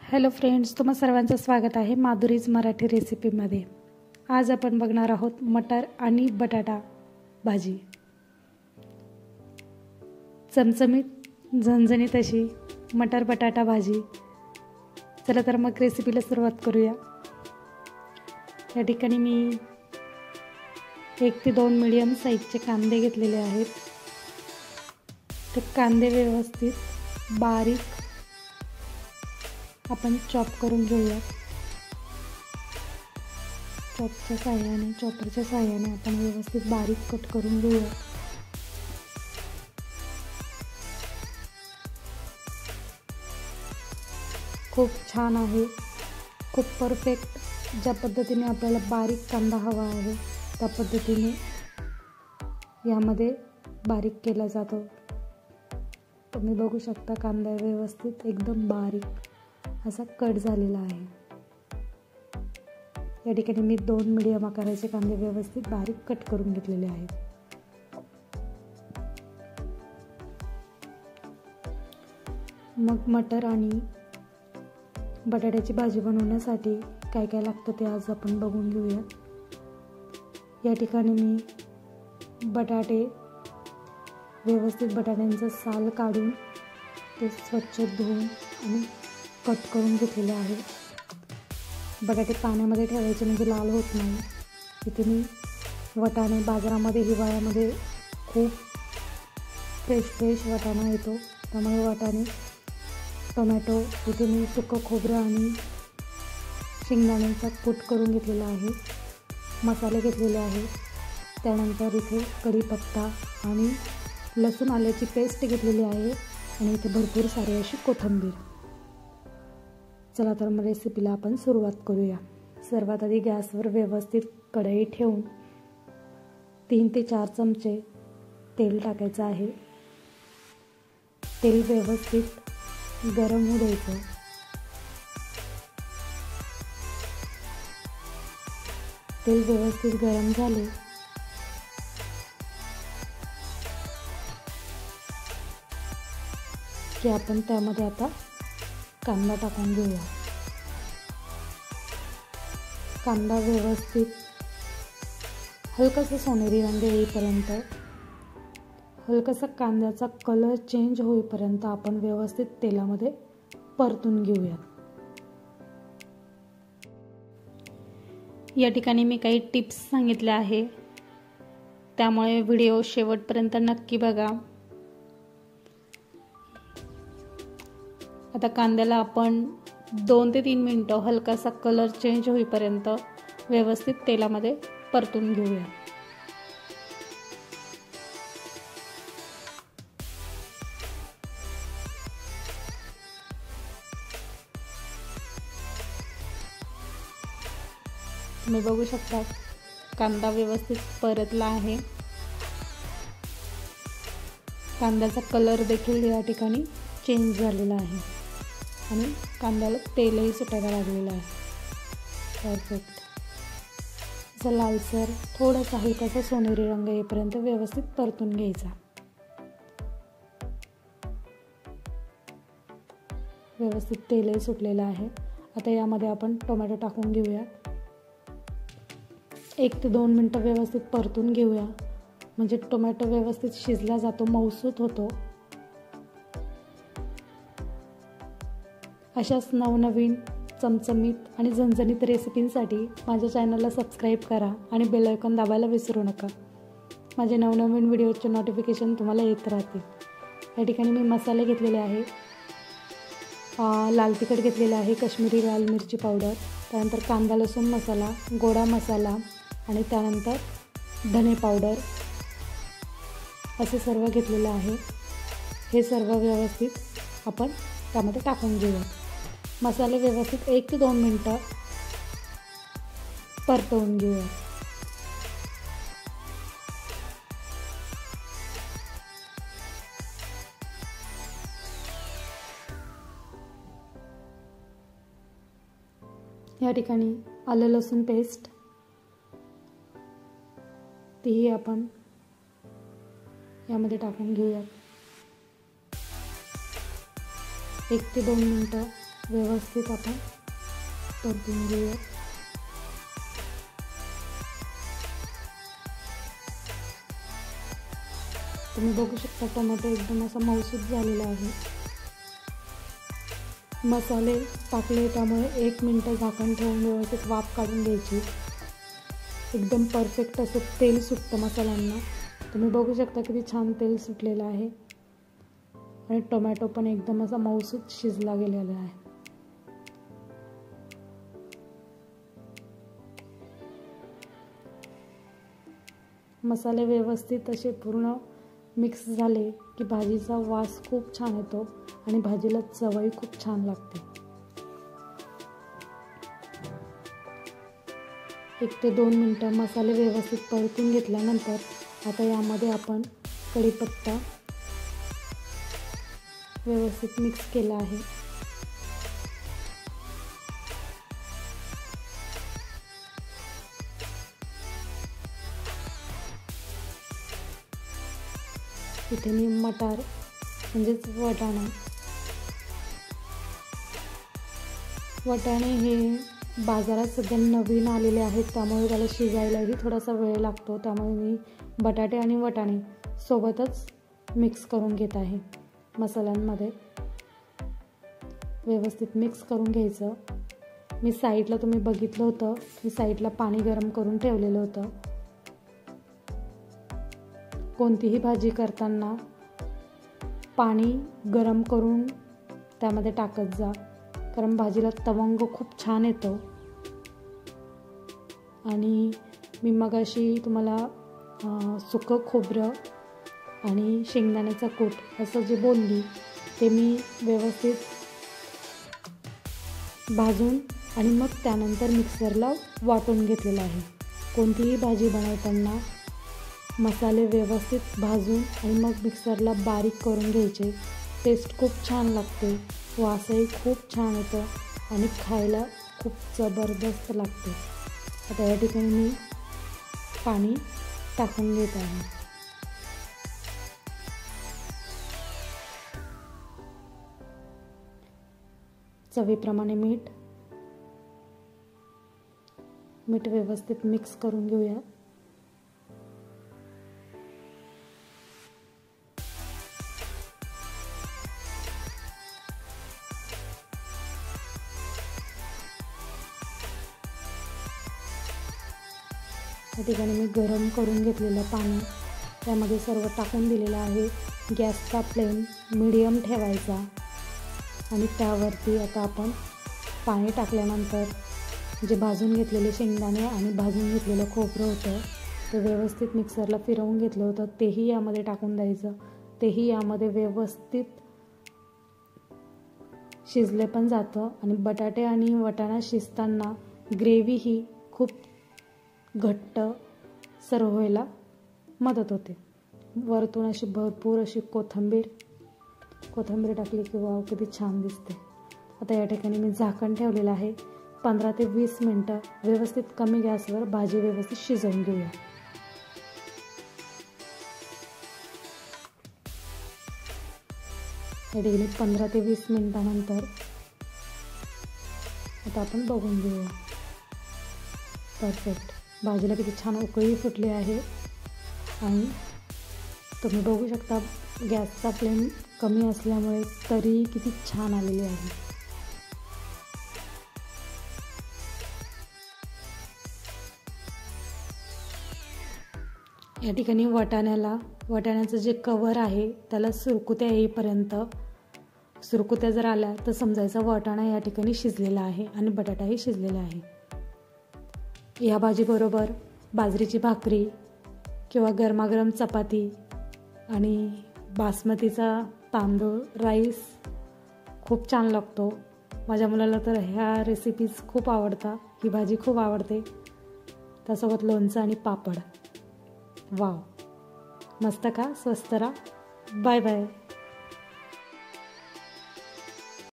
Hello friends, तुम्हा सर्वांचं स्वागत आहे माधुरीज मराठी रेसिपीमध्ये। आज आपण बघणार आहोत मटर आणि बटाटा भाजी। चमचमीत झणझणीत अशी मटर बटाटा भाजी। चला तर मग रेसिपीला सुरुवात करूया। या ठिकाणी मी 1 ते 2 मीडियम साईजचे कांदे घेतलेले आहेत। ते कांदे व्यवस्थित बारीक आपण चॉप करून घेऊया। चॉपरच्या साहाय्याने आपण व्यवस्थित बारीक कट करून घेऊया। खूप छान आहे, खूप परफेक्ट ज्या पद्धतीने आपल्याला बारीक कांदा हवा आहे त्या पद्धतीने यामध्ये बारीक केला जातो। तुम्ही बघू शकता कांदा व्यवस्थित एकदम बारीक असा कट झालेला आहे। या ठिकाणी मी 2 मीडियम आकाराचे कांदे व्यवस्थित बारीक कट करून घेतलेले आहेत। मग मटर आणि बटाट्याची भाजी बनवण्यासाठी काय काय लागतं ते आज आपण बघून घेऊया। या ठिकाणी मी बटाटे व्यवस्थित बटाट्यांचं साल काढून ते स्वच्छ धुवून आणि कट करून घेतलेले आहे। बटाटे पाण्यामध्ये ठेवायचे म्हणजे लाल होत नाही। इथे मी वाटाणे बाजारामध्ये हिवाळ्यामध्ये खूप फ्रेश वाटाणा येतो, त्यामुळे वाटाणे, टोमॅटो, इथे मी सुकं खोबरं आणि शेंगदाण्यांचा कूट करून घेतलेला आहे। मसाले घेतलेले आहे। त्यानंतर इथे कढीपत्ता आणि लसूण आल्याची पेस्ट घेतलेली आहे आणि इथे भरपूर सारी अशी कोथिंबीर। चला तर मग रेसिपीला आपण सुरुवात करूया। सर्वात आधी गॅसवर व्यवस्थित कढई ठेवून 3 ते 4 चमचे तेल टाकायचं आहे। तेल व्यवस्थित गरम होऊ द्यायचं। तेल व्यवस्थित गरम झाले की आपण त्यामध्ये आता कांदा टाकून घेऊया। कांदा व्यवस्थित हलकासा सोनेरी रंग येईपर्यंत, हलकासा कांद्याचा कलर चेंज होईपर्यंत आपण व्यवस्थित तेलामध्ये परतून घेऊया। या ठिकाणी मी काही टिप्स सांगितल्या आहे, त्यामुळे व्हिडिओ शेवटपर्यंत नक्की बघा। आता कांद्याला आपण 2 ते 3 मिनिटं हलकासा कलर चेंज होईपर्यंत व्यवस्थित तेलामध्ये परतून घेऊया। तुम्ही बघू शकता कांदा व्यवस्थित परतला आहे। कांद्याचा कलर देखील या ठिकाणी चेंज झालेला आहे आणि कांद्याला तेलही सुटायला लागलेलं आहे। परफेक्ट असं लालसर थोडासा हलकासा सोनेरी रंग येईपर्यंत व्यवस्थित परतून घ्यायचा। व्यवस्थित तेलही सुटलेलं आहे। आता यामध्ये आपण टोमॅटो टाकून घेऊया। 1 ते 2 मिनिटं व्यवस्थित परतून घेऊया, म्हणजे टोमॅटो व्यवस्थित शिजला जातो, मऊसूत होतो। अशाच नवनवीन चमचमीत आणि झणझणीत रेसिपींसाठी माझ्या चॅनलला सबस्क्राईब करा आणि बेल आयकॉन दाबायला विसरू नका। माझे नवनवीन व्हिडिओचे नोटिफिकेशन तुम्हाला येत राहतील। या ठिकाणी मी मसाले घेतलेले आहे। लाल तिखट घेतलेले आहे, काश्मीरी लाल मिरची पावडर, त्यानंतर कांदा लसूण मसाला, गोडा मसाला आणि त्यानंतर धने पावडर असे सर्व घेतलेलं आहे। हे सर्व व्यवस्थित आपण त्यामध्ये टाकून घेऊया। मसाले व्यवस्थित 1 ते 2 मिनिटं परतवून घेऊया। या ठिकाणी आलं लसूण पेस्ट तीही आपण यामध्ये टाकून घेऊया। 1 ते 2 मिनिटं व्यवस्थित आपण परतून घेऊया. तुम्ही बघू शकता टोमॅटो एकदम असा मऊसूत झालेला आहे. मसाले टाकले त्यामुळे 1 मिनिट झाकण ठेवून व्यवस्थित वाफ काढून घ्यायची. एकदम परफेक्ट असं तेल सुटतं मसाल्यांना. तुम्ही बघू शकता किती छान तेल सुटलेलं आहे आणि टोमॅटो पण एकदम असा मऊसूत शिजला गेलेला आहे. मसाले व्यवस्थित असे पूर्ण मिक्स झाले की भाजीचा वास खूप छान येतो आणि भाजीला चवही खूप छान लागते. 1 ते 2 मिनिटं मसाले व्यवस्थित परतून घेतल्यानंतर आता यामध्ये आपण कढीपत्ता व्यवस्थित मिक्स केला आहे. इथे मी मटार म्हणजेच वाटाणे हे बाजारात सध्या नवीन आलेले आहेत, त्यामुळे त्याला शिजायलाही थोडासा वेळ लागतो. त्यामुळे मी बटाटे आणि वाटाणे सोबतच मिक्स करून घेत आहे. मसाल्यांमध्ये व्यवस्थित मिक्स करून घ्यायचं. मी साईडला तुम्ही बघितलं होतं, मी साईडला पाणी गरम करून ठेवलेलं होतं. कोणतीही भाजी करताना पाणी गरम करून त्यामध्ये टाकत जा, कारण भाजीला तवंग खूप छान येतो. आणि मी मगाशी तुम्हाला सुकं खोबरं आणि शेंगदाण्याचा कूट असं जे बोलली ते मी व्यवस्थित भाजून आणि मग त्यानंतर मिक्सरला वाटून घेतलेलं आहे. कोणतीही भाजी बनवताना मसाले व्यवस्थित भाजून आणि मग मिक्सरला बारीक करून घ्यायचे. टेस्ट खूप छान लागते, वासही खूप छान येतो आणि खायला खूप जबरदस्त लागते. आता या ठिकाणी मी पाणी टाकून घेत आहे. चवीप्रमाणे मीठ व्यवस्थित मिक्स करून घेऊया. या ठिकाणी मी गरम करून घेतलेलं पाणी त्यामध्ये सर्व टाकून दिलेलं आहे. गॅसचा फ्लेम मीडियम ठेवायचा आणि त्यावरती आता आपण पाणी टाकल्यानंतर जे भाजून घेतलेले शेंगदाणे आणि भाजून घेतलेलं खोबरं होतं ते व्यवस्थित मिक्सरला फिरवून घेतलं होतं तेही यामध्ये टाकून द्यायचं. तेही यामध्ये व्यवस्थित शिजले पण जातं आणि बटाटे आणि वाटाणा शिजताना ग्रेव्ही ही खूप घट्ट सर्व व्हायला मदत होते. वरतून अशी भरपूर अशी कोथिंबीर टाकली की वाव किती छान दिसते. आता या ठिकाणी मी झाकण ठेवलेलं आहे. 15 ते 20 मिनटं व्यवस्थित कमी गॅसवर भाजी व्यवस्थित शिजवून घेऊया. या ठिकाणी 15 ते 20 मिनटानंतर आता आपण बघून घेऊया. परफेक्ट भाजीला किती छान उकळी फुटली आहे आणि तुम्ही बघू शकता गॅसचा फ्लेम कमी असल्यामुळे तरी किती छान आलेली आहे. या ठिकाणी वाटाण्याचं जे कवर आहे त्याला सुरकुत्या येईपर्यंत, सुरकुत्या जर आल्या तर समजायचा वाटाणा या ठिकाणी शिजलेला आहे आणि बटाटाही शिजलेला आहे. या भाजीबरोबर बाजरीची भाकरी किंवा गरमागरम चपाती आणि बासमतीचा तांदूळ राईस खूप छान लागतो. माझ्या मुलाला तर ह्या रेसिपीज खूप आवडतात, ही भाजी खूप आवडते. त्यासोबत लोणचं आणि पापड. वाव, मस्त का? स्वस्त राहा. Bye bye.